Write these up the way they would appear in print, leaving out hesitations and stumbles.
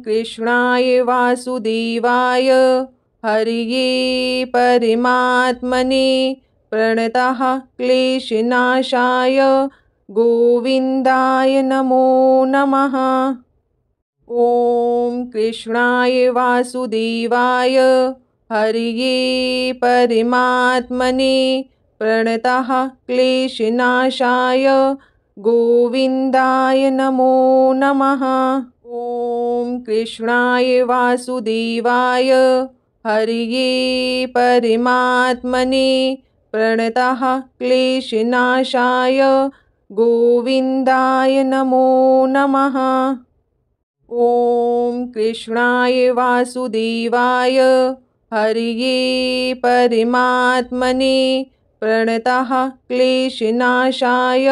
कृष्णाय वासुदेवाय हरये परमात्मने प्रणतः क्लेशनाशाय गोविन्दाय नमो नमः। ॐ कृष्णाय वासुदेवाय हरये परमात्मने प्रणतः क्लेशनाशाय गोविन्दाय नमो नमः। ॐ कृष्णाय वासुदेवाय हरये परमात्मने प्रणतः क्लेशनाशाय गोविन्दाय नमो नमः। ॐ कृष्णाय वासुदेवाय हरये परमात्मने प्रणतः क्लेशनाशाय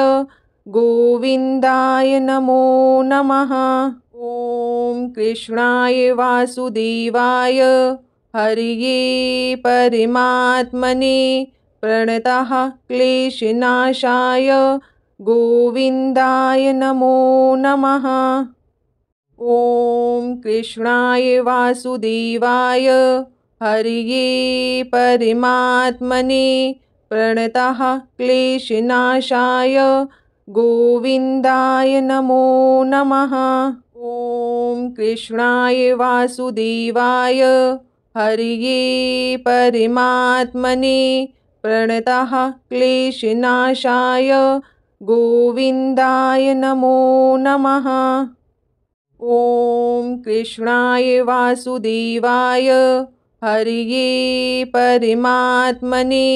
गोविन्दाय नमो नमः। ॐ कृष्णाय वासुदेवाय हरये परमात्मने प्रणतः क्लेशनाशाय गोविन्दाय नमो नमः। ॐ कृष्णाय वासुदेवाय हरये परमात्मने प्रणतः क्लेशनाशाय गोविन्दाय नमो नमः। ॐ कृष्णाय वासुदेवाय हरये परमात्मने प्रणतः क्लेशनाशाय गोविन्दाय नमो नमः। ॐ कृष्णाय वासुदेवाय हरये परमात्मने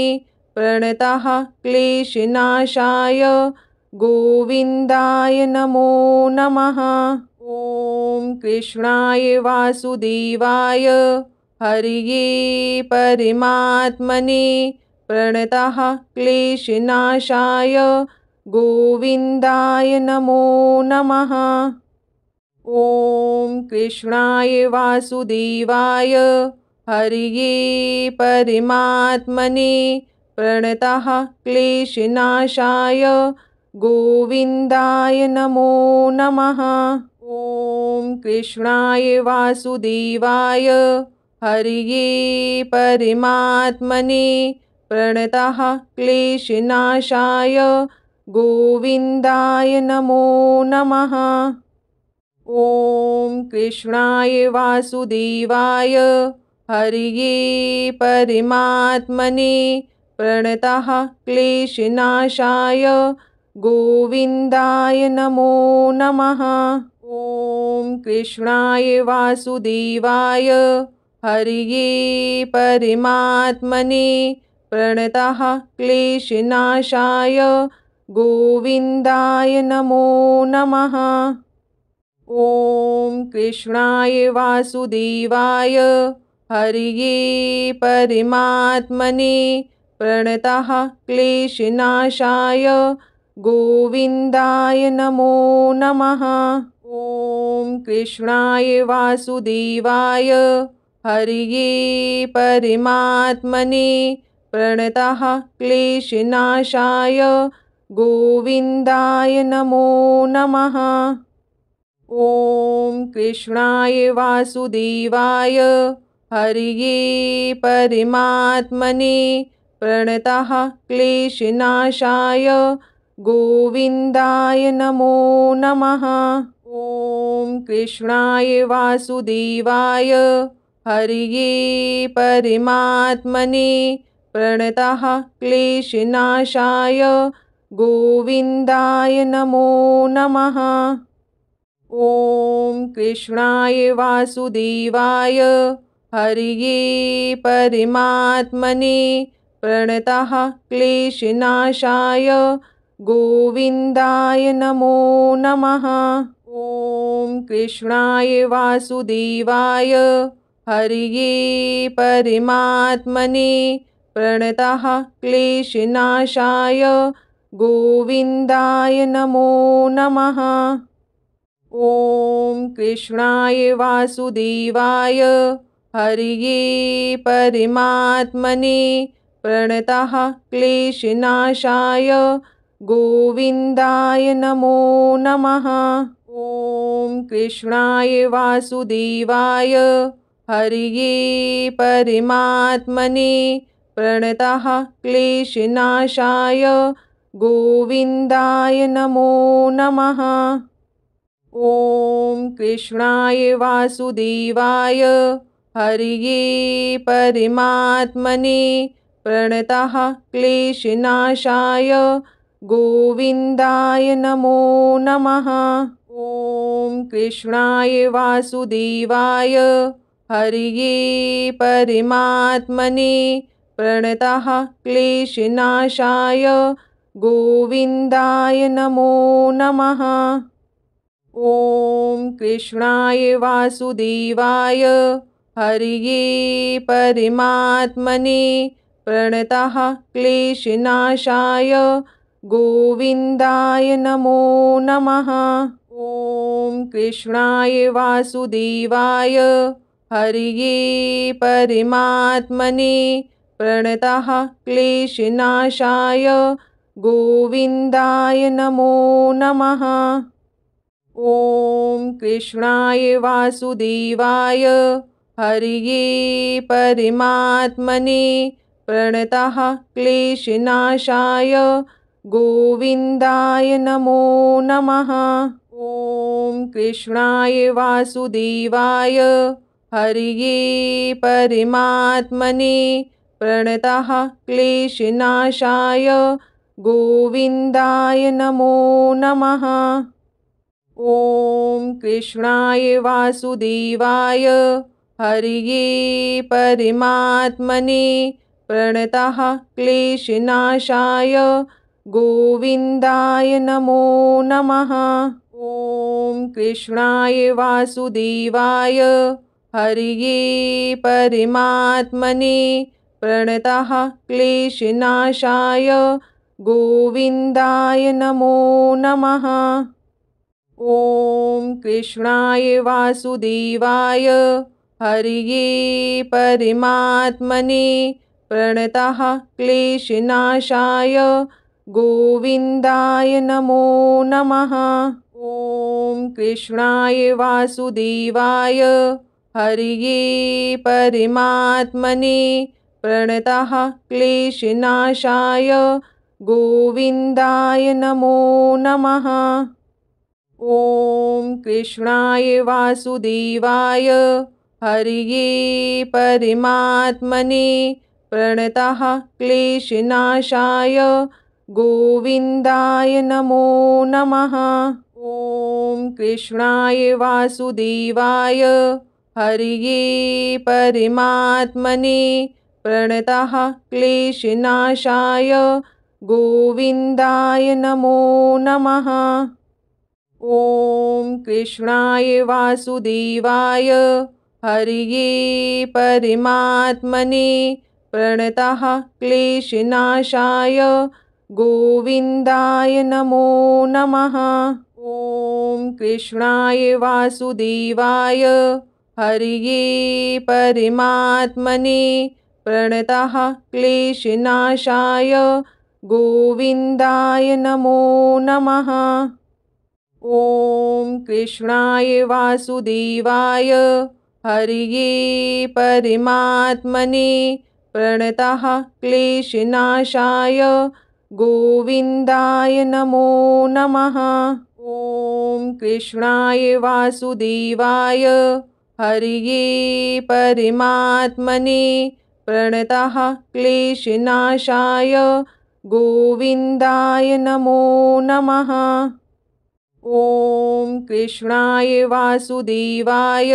प्रणतः क्लेशनाशाय गोविन्दाय नमो नमः। ॐ कृष्णाय वासुदेवाय हरये परमात्मने प्रणतः क्लेशनाशाय गोविन्दाय नमो नमः। ॐ कृष्णाय वासुदेवाय हरये परमात्मने प्रणतः क्लेशनाशाय गोविन्दाय नमो नमः। ॐ कृष्णाय वासुदेवाय हरये परमात्मने प्रणतः क्लेशनाशाय गोविन्दाय नमो नमः। ॐ कृष्णाय वासुदेवाय हरये परमात्मने प्रणतः क्लेशनाशाय गोविन्दाय नमो नमः। ॐ कृष्णाय वासुदेवाय हरये परमात्मने प्रणतः क्लेशनाशाय गोविन्दाय नमो नमः। ॐ कृष्णाय वासुदेवाय हरये परमात्मने प्रणतः क्लेशनाशाय गोविन्दाय नमो नमः। ॐ कृष्णाय वासुदेवाय हरये परमात्मने प्रणतः क्लेशनाशाय गोविन्दाय नमो नमः। ॐ कृष्णाय वासुदेवाय हरये परमात्मने प्रणतः क्लेशनाशाय गोविन्दाय नमो नमः। ॐ कृष्णाय वासुदेवाय हरये परमात्मने प्रणतः क्लेशनाशाय गोविन्दाय नमो नमः। ॐ कृष्णाय वासुदेवाय हरये परमात्मने प्रणतः क्लेशनाशाय गोविन्दाय नमो नमः। ॐ कृष्णाय वासुदेवाय हरये परमात्मने प्रणतः क्लेशनाशाय गोविन्दाय नमो नमः। ॐ कृष्णाय वासुदेवाय हरये परमात्मने प्रणतः क्लेशनाशाय गोविन्दाय नमो नमः। ॐ कृष्णाय वासुदेवाय हरये परमात्मने प्रणतः क्लेशनाशाय गोविन्दाय नमो नमः। ॐ कृष्णाय वासुदेवाय हरये परमात्मने प्रणतः क्लेशनाशाय गोविन्दाय नमो नमः। ॐ कृष्णाय वासुदेवाय हरये परमात्मने प्रणतः क्लेशनाशाय गोविन्दाय नमो नमः। ॐ कृष्णाय वासुदेवाय हरये परमात्मने प्रणतः क्लेशनाशाय गोविन्दाय नमो नमः। ॐ कृष्णाय वासुदेवाय हरये परमात्मने प्रणतः क्लेशनाशाय गोविन्दाय नमो नमः। ॐ कृष्णाय वासुदेवाय हरये परमात्मने प्रणतः क्लेशनाशाय गोविन्दाय नमो नमः। ॐ कृष्णाय वासुदेवाय हरये परमात्मने प्रणतः क्लेशनाशाय गोविन्दाय नमो नमः। ॐ कृष्णाय वासुदेवाय हरये परमात्मने प्रणतः क्लेशनाशाय गोविन्दाय नमो नमः। ॐ कृष्णाय वासुदेवाय हरये परमात्मने प्रणतः क्लेशनाशाय गोविन्दाय नमो नमः। ॐ कृष्णाय वासुदेवाय हरये परमात्मने प्रणतः क्लेशनाशाय गोविन्दाय नमो नमः। ॐ कृष्णाय वासुदेवाय हरये परमात्मने प्रणतः क्लेशनाशाय गोविन्दाय नमो नमः। ॐ कृष्णाय वासुदेवाय हरये परमात्मने प्रणतः क्लेशनाशाय गोविन्दाय नमो नमः। ॐ कृष्णाय वासुदेवाय हरये परमात्मने प्रणतः क्लेशनाशाय गोविन्दाय नमो नमः। ॐ कृष्णाय वासुदेवाय हरये परमात्मने प्रणतः क्लेशनाशाय गोविन्दाय नमो नमः। ॐ कृष्णाय वासुदेवाय हरये परमात्मने प्रणतः क्लेशनाशाय गोविन्दाय नमो नमः। ॐ कृष्णाय वासुदेवाय हरये परमात्मने प्रणतः क्लेशनाशाय गोविन्दाय नमो नमः। ॐ कृष्णाय वासुदेवाय हरये परमात्मने प्रणतः क्लेशनाशाय गोविन्दाय नमो नमः। ॐ कृष्णाय वासुदेवाय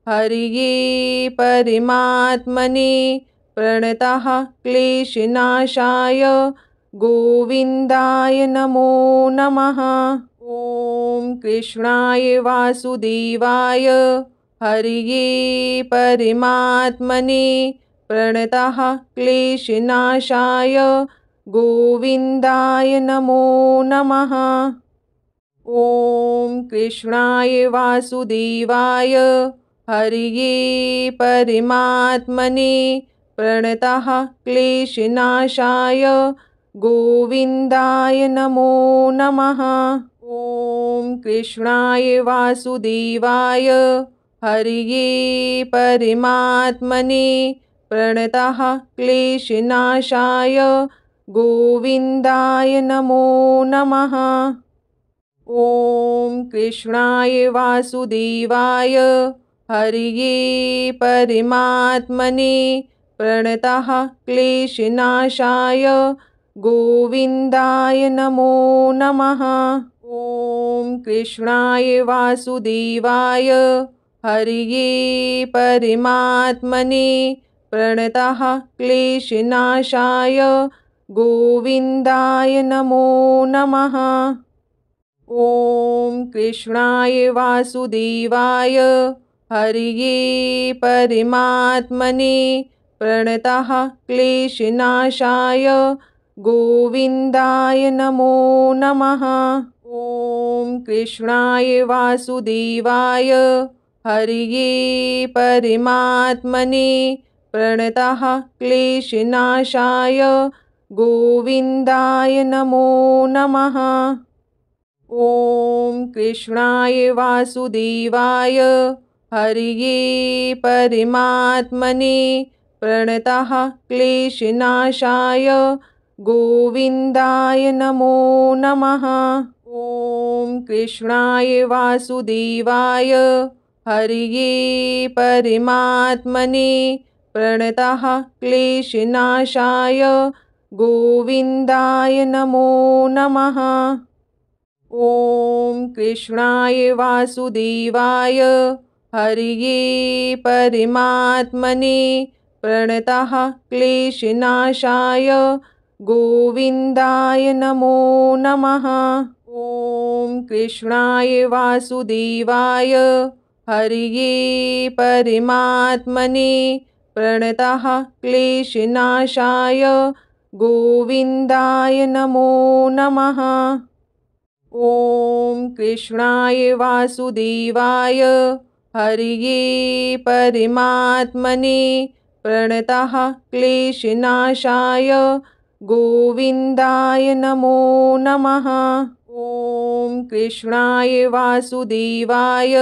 हरये परमात्मने प्रणतः क्लेशनाशाय गोविन्दाय नमो नमः। ॐ कृष्णाय वासुदेवाय हरये परमात्मने प्रणतः क्लेशनाशाय गोविन्दाय नमो नमः। ॐ कृष्णाय वासुदेवाय हरये परमात्मने प्रणतः क्लेशनाशाय गोविन्दाय नमो नमः। ॐ कृष्णाय वासुदेवाय हरये परमात्मने प्रणतः क्लेशनाशाय गोविन्दाय नमो नमः। ॐ कृष्णाय वासुदेवाय हरये परमात्मने प्रणतः क्लेशनाशाय गोविन्दाय नमो नमः। ॐ कृष्णाय वासुदेवाय हरये परमात्मने प्रणतः क्लेशनाशाय गोविन्दाय नमो नमः। ॐ कृष्णाय वासुदेवाय हरये परमात्मने प्रणतः क्लेशनाशाय गोविन्दाय नमो नमः। ॐ कृष्णाय वासुदेवाय हरये परमात्मने प्रणतः क्लेशनाशाय गोविन्दाय नमो नमः। ॐ कृष्णाय वासुदेवाय हरये परमात्मने प्रणतः क्लेशनाशाय गोविन्दाय नमो नमः। ॐ कृष्णाय वासुदेवाय हरये परमात्मने प्रणतः क्लेशनाशाय गोविन्दाय नमो नमः। ॐ कृष्णाय वासुदेवाय हरये परमात्मने प्रणतः क्लेशनाशाय गोविन्दाय नमो नमः। ॐ कृष्णाय वासुदेवाय हरये परमात्मने प्रणतः क्लेशनाशाय गोविन्दाय नमो नमः। ॐ कृष्णाय वासुदेवाय हरये परमात्मने प्रणतः क्लेशनाशाय गोविन्दाय नमो नमः। ॐ कृष्णाय वासुदेवाय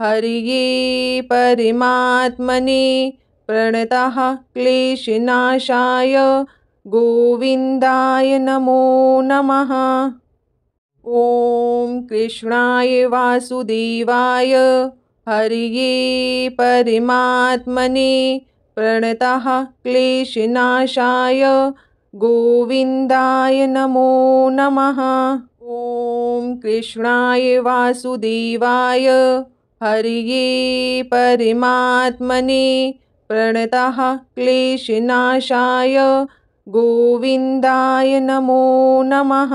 हरये परमात्मने प्रणतः क्लेशनाशाय गोविन्दाय नमो नमः। ॐ कृष्णाय वासुदेवाय हरये परमात्मने प्रणतः क्लेशनाशाय गोविन्दाय नमो नमः। ॐ कृष्णाय वासुदेवाय हरये परमात्मने प्रणतः क्लेशनाशाय गोविन्दाय नमो नमः।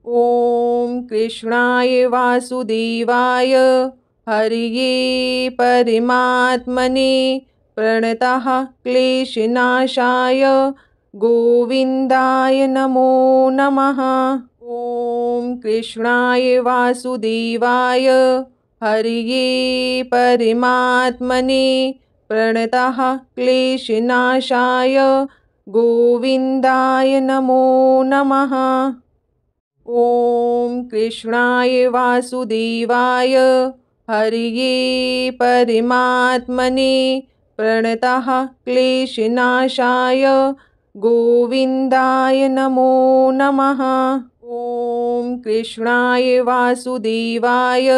ॐ कृष्णाय वासुदेवाय हरये परमात्मने प्रणतः क्लेशनाशाय गोविन्दाय नमो नमः। ॐ कृष्णाय वासुदेवाय हरये परमात्मने प्रणतः क्लेशनाशाय गोविन्दाय नमो नमः। ॐ कृष्णाय वासुदेवाय हरये परमात्मने प्रणतः क्लेशनाशाय गोविन्दाय नमो नमः। ॐ कृष्णाय वासुदेवाय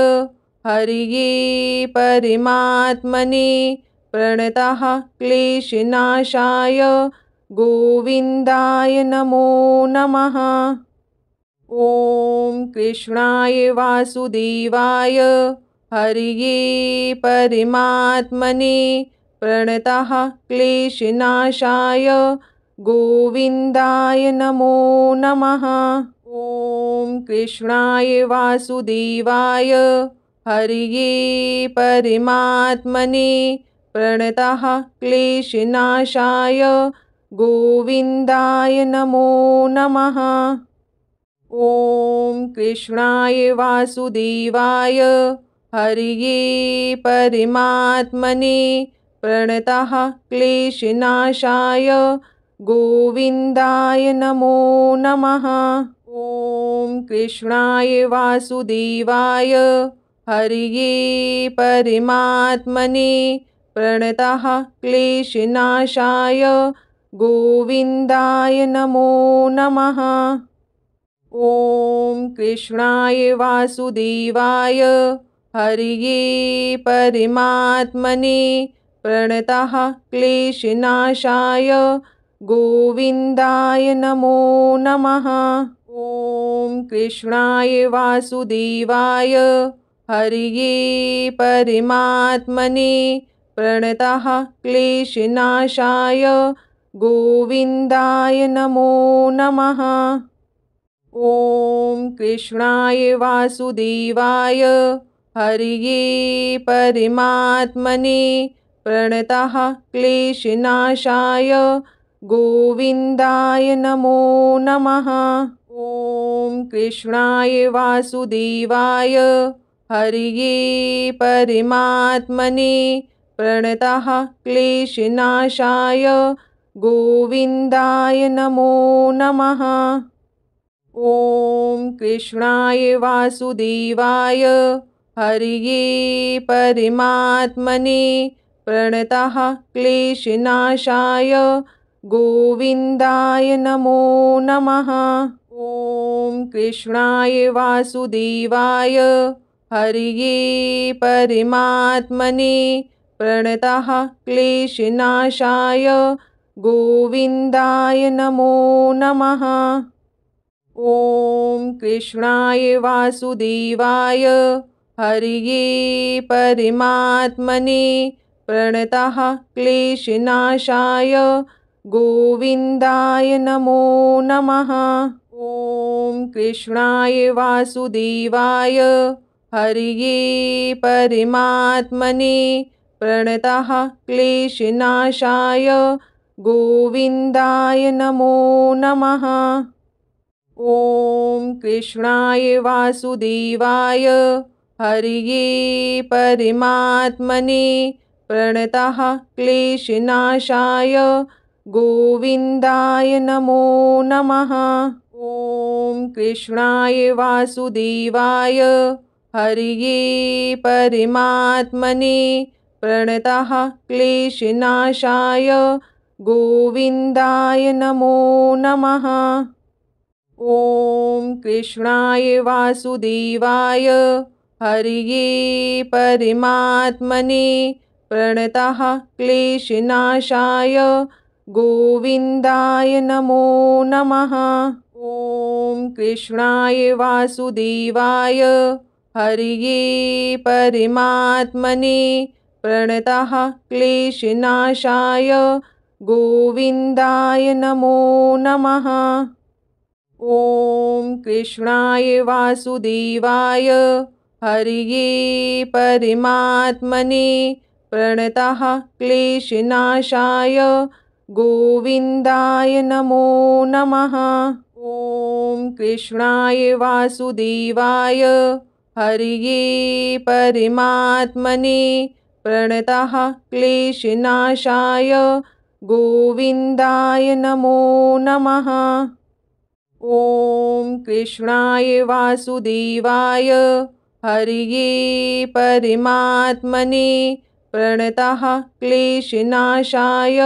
हरये परमात्मने प्रणतः क्लेशनाशाय गोविन्दाय नमो नमः। ॐ कृष्णाय वासुदेवाय हरये परमात्मने प्रणतः क्लेशनाशाय गोविन्दाय नमो नमः। ॐ कृष्णाय वासुदेवाय हरये परमात्मने प्रणतः क्लेशनाशाय गोविन्दाय नमो नमः। ॐ कृष्णाय वासुदेवाय हरये परमात्मने प्रणतः क्लेशनाशाय गोविन्दाय नमो नमः। ॐ कृष्णाय वासुदेवाय हरये परमात्मने प्रणतः क्लेशनाशाय गोविन्दाय नमो नमः। ॐ कृष्णाय वासुदेवाय हरये परमात्मने प्रणतः क्लेशनाशाय गोविन्दाय नमो नमः। ॐ कृष्णाय वासुदेवाय हरये परमात्मने प्रणतः क्लेशनाशाय गोविन्दाय नमो नमः। ॐ कृष्णाय वासुदेवाय हरये परमात्मने प्रणतः क्लेशनाशाय गोविन्दाय नमो नमः। ॐ कृष्णाय वासुदेवाय हरये परमात्मने प्रणतः क्लेशनाशाय गोविन्दाय नमो नमः। ॐ कृष्णाय वासुदेवाय हरये परमात्मने प्रणतः क्लेशनाशाय गोविन्दाय नमो नमः। ॐ कृष्णाय वासुदेवाय हरये परमात्मने प्रणतः क्लेशनाशाय गोविन्दाय नमो नमः। ॐ कृष्णाय वासुदेवाय हरये परमात्मने प्रणतः क्लेशनाशाय गोविन्दाय नमो नमः। ॐ कृष्णाय वासुदेवाय हरये परमात्मने प्रणतः क्लेशनाशाय गोविन्दाय नमो नमः। ॐ कृष्णाय वासुदेवाय हरये परमात्मने प्रणतः क्लेशनाशाय गोविन्दाय नमो नमः। ॐ कृष्णाय वासुदेवाय हरये परमात्मने प्रणतः क्लेशनाशाय गोविन्दाय नमो नमः। ॐ कृष्णाय वासुदेवाय हरये परमात्मने प्रणतः क्लेशनाशाय गोविन्दाय नमो नमः। ॐ कृष्णाय वासुदेवाय हरये परमात्मने प्रणतः क्लेशनाशाय गोविन्दाय नमो नमः। ॐ कृष्णाय वासुदेवाय हरये परमात्मने प्रणतः क्लेशनाशाय गोविन्दाय नमो नमः। ॐ कृष्णाय वासुदेवाय हरये परमात्मने प्रणतः क्लेशनाशाय गोविन्दाय नमो नमः। ॐ कृष्णाय वासुदेवाय हरये परमात्मने प्रणतः क्लेशनाशाय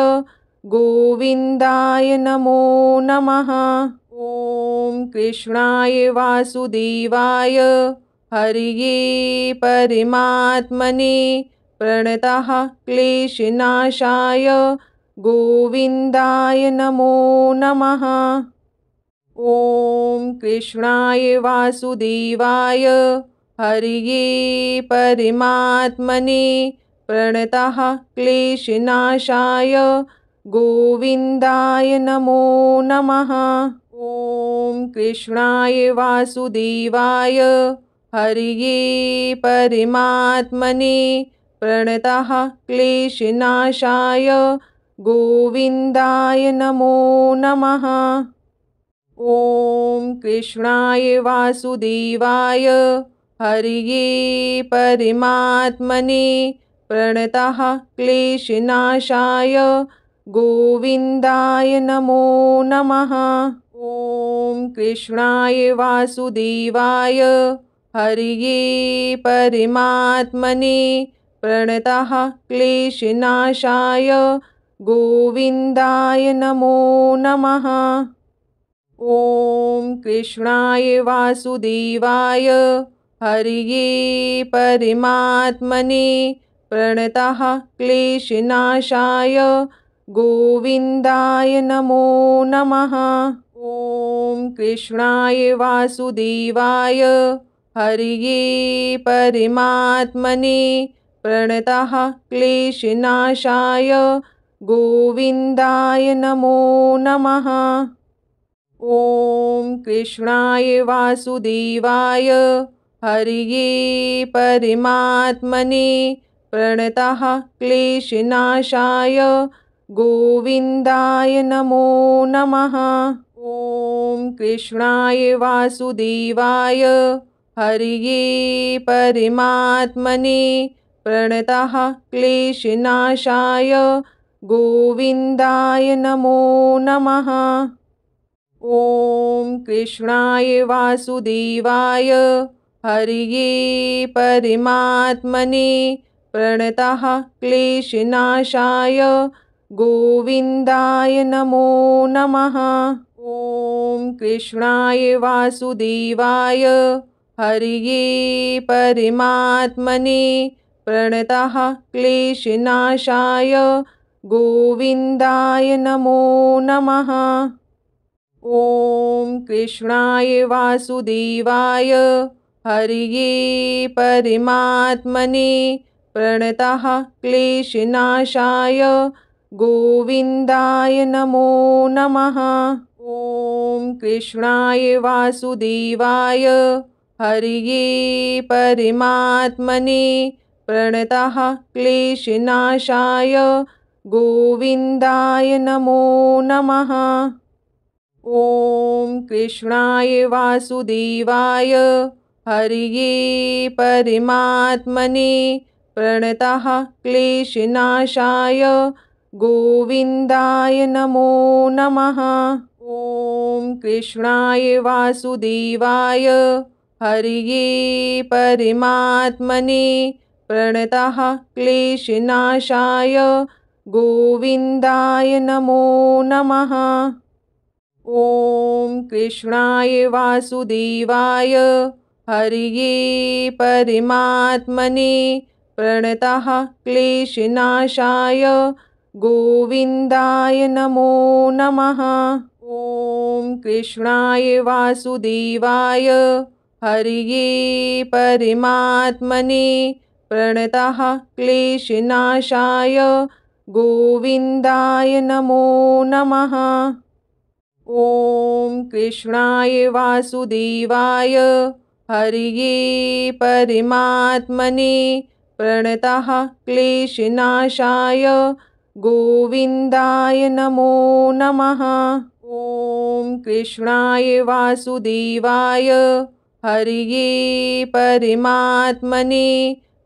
गोविन्दाय नमो नमः। ॐ कृष्णाय वासुदेवाय हरये परमात्मने प्रणतः क्लेशनाशाय गोविन्दाय नमो नमः। ॐ कृष्णाय वासुदेवाय हरये परमात्मने प्रणतः क्लेशनाशाय गोविन्दाय नमो नमः। ॐ कृष्णाय वासुदेवाय हरये परमात्मने प्रणतः क्लेशनाशाय गोविन्दाय नमो नमः। ॐ कृष्णाय वासुदेवाय हरये परमात्मने प्रणतः क्लेशनाशाय गोविन्दाय नमो नमः। ॐ कृष्णाय वासुदेवाय हरये परमात्मने प्रणतः क्लेशनाशाय गोविन्दाय नमो नमः। ॐ कृष्णाय वासुदेवाय हरये परमात्मने प्रणतः क्लेशनाशाय गोविन्दाय नमो नमः। ॐ कृष्णाय वासुदेवाय हरये परमात्मने प्रणतः क्लेशनाशाय गोविन्दाय नमो नमः। ॐ कृष्णाय वासुदेवाय हरये परमात्मने प्रणतः क्लेशनाशाय गोविन्दाय नमो नमः। ॐ कृष्णाय वासुदेवाय हरये परमात्मने प्रणतः क्लेशनाशाय गोविन्दाय नमो नमः। ॐ कृष्णाय वासुदेवाय हरये परमात्मने प्रणतः क्लेशनाशाय गोविन्दाय नमो नमः। ॐ कृष्णाय वासुदेवाय हरये परमात्मने प्रणतः क्लेशनाशाय गोविन्दाय नमो नमः। ॐ कृष्णाय वासुदेवाय हरये परमात्मने प्रणतः क्लेशनाशाय गोविन्दाय नमो नमः। ॐ कृष्णाय वासुदेवाय हरये परमात्मने प्रणतः क्लेशनाशाय गोविन्दाय नमो नमः। ॐ कृष्णाय वासुदेवाय हरये परमात्मने प्रणतः क्लेशनाशाय गोविन्दाय नमो नमः। ॐ कृष्णाय वासुदेवाय हरये परमात्मने प्रणतः क्लेशनाशाय गोविन्दाय नमो नमः। ॐ कृष्णाय वासुदेवाय हरये परमात्मने प्रणतः क्लेशनाशाय गोविन्दाय नमो नमः। ॐ कृष्णाय वासुदेवाय हरये परमात्मने प्रणतः क्लेशनाशाय गोविन्दाय नमो नमः। ॐ कृष्णाय वासुदेवाय हरये परमात्मने प्रणतः क्लेशनाशाय गोविन्दाय नमो नमः। ॐ कृष्णाय वासुदेवाय हरये परमात्मने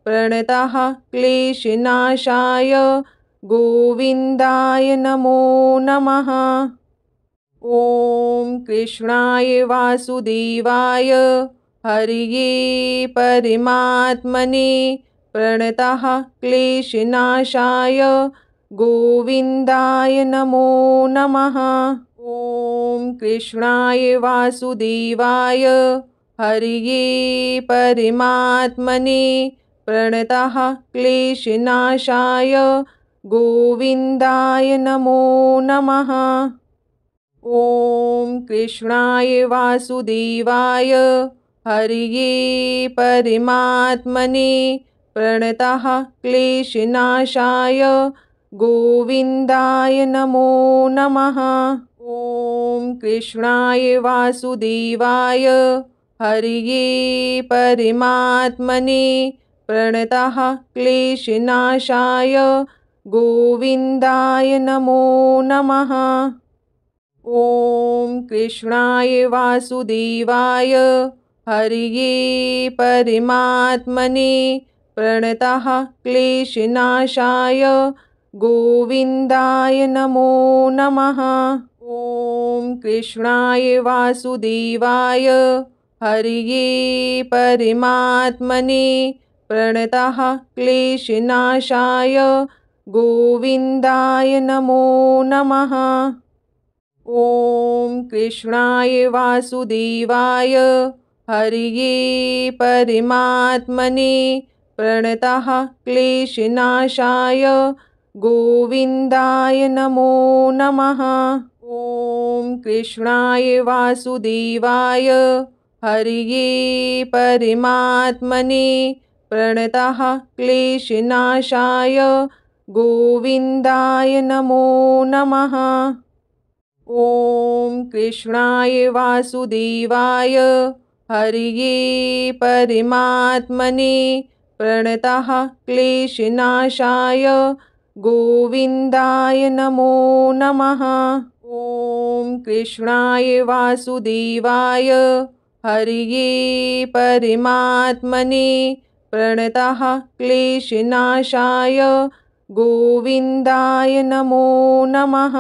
प्रणतः क्लेशनाशाय गोविन्दाय नमो नमः। ॐ कृष्णाय वासुदेवाय हरये परमात्मने प्रणतः क्लेशनाशाय गोविन्दाय नमो नमः। ॐ कृष्णाय वासुदेवाय हरये परमात्मने प्रणतः क्लेशनाशाय गोविन्दाय नमो नमः। ॐ कृष्णाय वासुदेवाय हरये परमात्मने प्रणतः क्लेशनाशाय गोविन्दाय नमो नमः। ॐ कृष्णाय वासुदेवाय हरये परमात्मने प्रणतः क्लेशनाशाय गोविन्दाय नमो नमः। ॐ कृष्णाय वासुदेवाय हरये परमात्मने प्रणतः क्लेशनाशाय गोविन्दाय नमो नमः। ॐ कृष्णाय वासुदेवाय हरये परमात्मने प्रणतः क्लेशनाशाय गोविन्दाय नमो नमः। ॐ कृष्णाय वासुदेवाय हरये परमात्मने प्रणतः क्लेशनाशाय गोविन्दाय नमो नमः। ॐ कृष्णाय वासुदेवाय हरये परमात्मने प्रणतः क्लेशनाशाय गोविन्दाय नमो नमः। ॐ कृष्णाय वासुदेवाय हरये परमात्मने प्रणतः क्लेशनाशाय गोविन्दाय नमो नमः। ॐ कृष्णाय वासुदेवाय हरये परमात्मने प्रणतः क्लेशनाशाय गोविन्दाय नमो नमः। ॐ कृष्णाय वासुदेवाय हरये परमात्मने प्रणतः क्लेशनाशाय गोविन्दाय नमो नमः।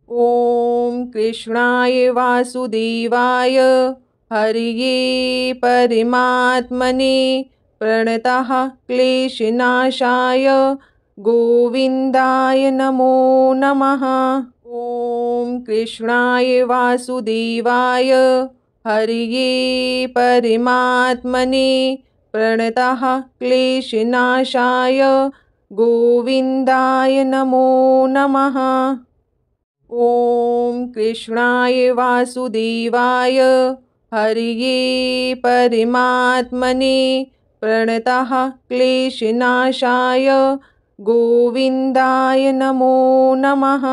ॐ कृष्णाय वासुदेवाय हरये परमात्मने प्रणतः क्लेशनाशाय गोविन्दाय नमो नमः। ॐ कृष्णाय वासुदेवाय हरये परमात्मने प्रणतः क्लेशनाशाय गोविन्दाय नमो नमः। ॐ कृष्णाय वासुदेवाय हरये परमात्मने प्रणतः क्लेशनाशाय गोविन्दाय नमो नमः। ॐ कृष्णाय वासुदेवाय हरये परमात्मने प्रणतः क्लेशनाशाय गोविन्दाय नमः। ॐ कृष्णाय वासुदेवाय हरये परमात्मने प्रणतः क्लेशनाशाय गोविन्दाय नमो नमः।